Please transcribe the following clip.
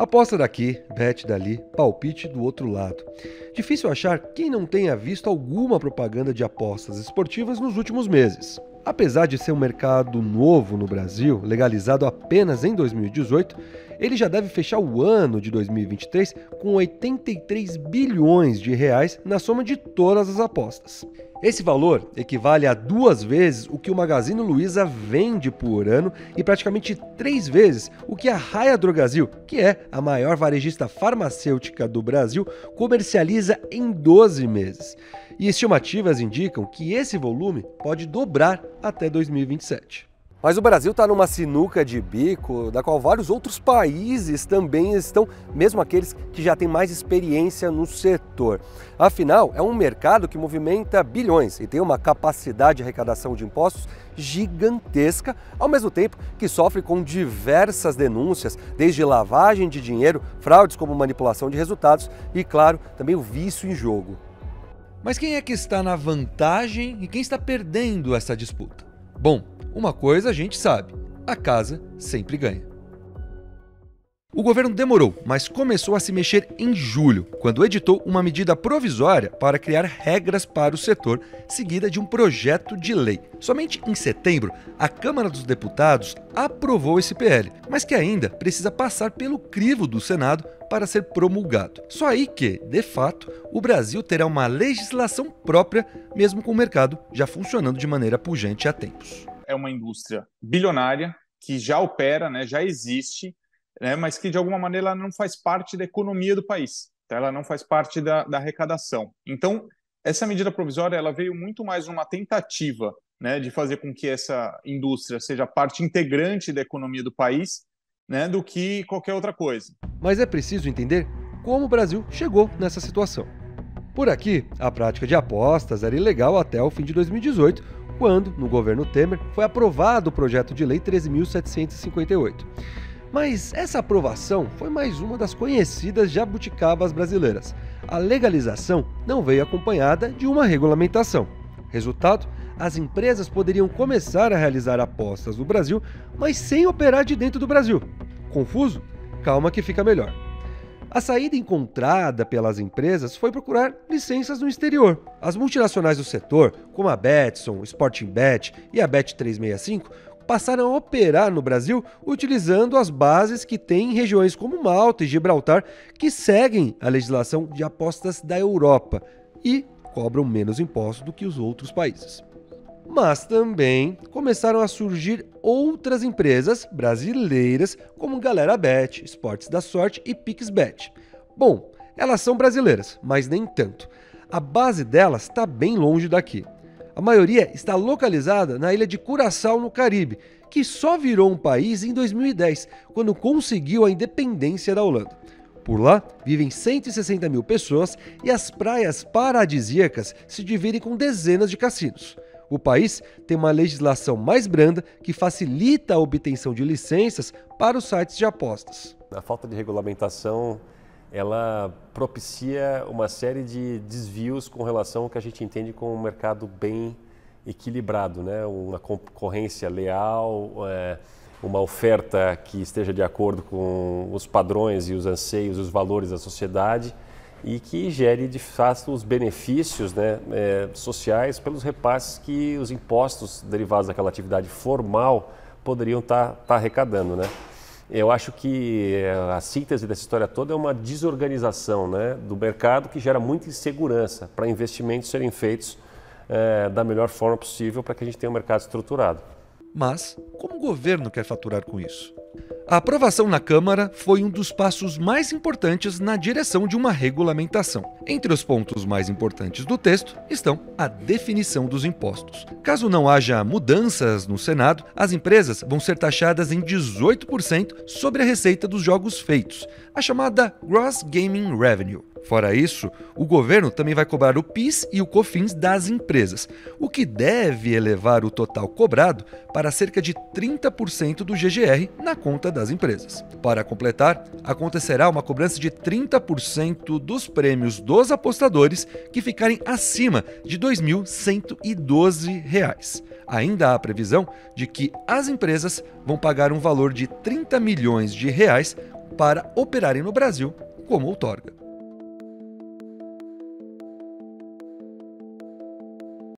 Aposta daqui, bet dali, palpite do outro lado. Difícil achar quem não tenha visto alguma propaganda de apostas esportivas nos últimos meses. Apesar de ser um mercado novo no Brasil, legalizado apenas em 2018, ele já deve fechar o ano de 2023 com 83 bilhões de reais na soma de todas as apostas. Esse valor equivale a 2 vezes o que o Magazine Luiza vende por ano e praticamente 3 vezes o que a Raia Drogasil, que é a maior varejista farmacêutica do Brasil, comercializa em 12 meses. E estimativas indicam que esse volume pode dobrar até 2027. Mas o Brasil está numa sinuca de bico, da qual vários outros países também estão, mesmo aqueles que já têm mais experiência no setor. Afinal, é um mercado que movimenta bilhões e tem uma capacidade de arrecadação de impostos gigantesca, ao mesmo tempo que sofre com diversas denúncias, desde lavagem de dinheiro, fraudes como manipulação de resultados e, claro, também o vício em jogo. Mas quem é que está na vantagem e quem está perdendo essa disputa? Bom, uma coisa a gente sabe, a casa sempre ganha. O governo demorou, mas começou a se mexer em julho, quando editou uma medida provisória para criar regras para o setor, seguida de um projeto de lei. Somente em setembro, a Câmara dos Deputados aprovou esse PL, mas que ainda precisa passar pelo crivo do Senado para ser promulgado. Só aí que, de fato, o Brasil terá uma legislação própria, mesmo com o mercado já funcionando de maneira pujante há tempos. É uma indústria bilionária que já opera, já existe, mas que de alguma maneira ela não faz parte da economia do país, tá? Ela não faz parte da arrecadação. Então, essa medida provisória ela veio muito mais uma tentativa, de fazer com que essa indústria seja parte integrante da economia do país, do que qualquer outra coisa. Mas é preciso entender como o Brasil chegou nessa situação. Por aqui, a prática de apostas era ilegal até o fim de 2018, quando, no governo Temer, foi aprovado o projeto de lei 13.758. Mas essa aprovação foi mais uma das conhecidas jabuticabas brasileiras. A legalização não veio acompanhada de uma regulamentação. Resultado, as empresas poderiam começar a realizar apostas no Brasil, mas sem operar de dentro do Brasil. Confuso? Calma que fica melhor. A saída encontrada pelas empresas foi procurar licenças no exterior. As multinacionais do setor, como a Betson, Sportingbet e a Bet365, passaram a operar no Brasil utilizando as bases que tem em regiões como Malta e Gibraltar, que seguem a legislação de apostas da Europa e cobram menos impostos do que os outros países. Mas também começaram a surgir outras empresas brasileiras como Galera Bet, Esportes da Sorte e PixBet. Bom, elas são brasileiras, mas nem tanto. A base delas está bem longe daqui. A maioria está localizada na ilha de Curaçao, no Caribe, que só virou um país em 2010, quando conseguiu a independência da Holanda. Por lá, vivem 160 mil pessoas e as praias paradisíacas se dividem com dezenas de cassinos. O país tem uma legislação mais branda que facilita a obtenção de licenças para os sites de apostas. A falta de regulamentação, ela propicia uma série de desvios com relação ao que a gente entende como um mercado bem equilibrado, Uma concorrência leal, uma oferta que esteja de acordo com os padrões e os anseios, os valores da sociedade e que gere de fato os benefícios sociais pelos repasses que os impostos derivados daquela atividade formal poderiam estar arrecadando. Eu acho que a síntese dessa história toda é uma desorganização do mercado que gera muita insegurança para investimentos serem feitos da melhor forma possível para que a gente tenha um mercado estruturado. Mas como o governo quer faturar com isso? A aprovação na Câmara foi um dos passos mais importantes na direção de uma regulamentação. Entre os pontos mais importantes do texto estão a definição dos impostos. Caso não haja mudanças no Senado, as empresas vão ser taxadas em 18% sobre a receita dos jogos feitos, a chamada Gross Gaming Revenue. Fora isso, o governo também vai cobrar o PIS e o COFINS das empresas, o que deve elevar o total cobrado para cerca de 30% do GGR na conta das empresas. Para completar, acontecerá uma cobrança de 30% dos prêmios dos apostadores que ficarem acima de R$ 2.112. Ainda há previsão de que as empresas vão pagar um valor de R$ 30 milhões para operarem no Brasil como outorga.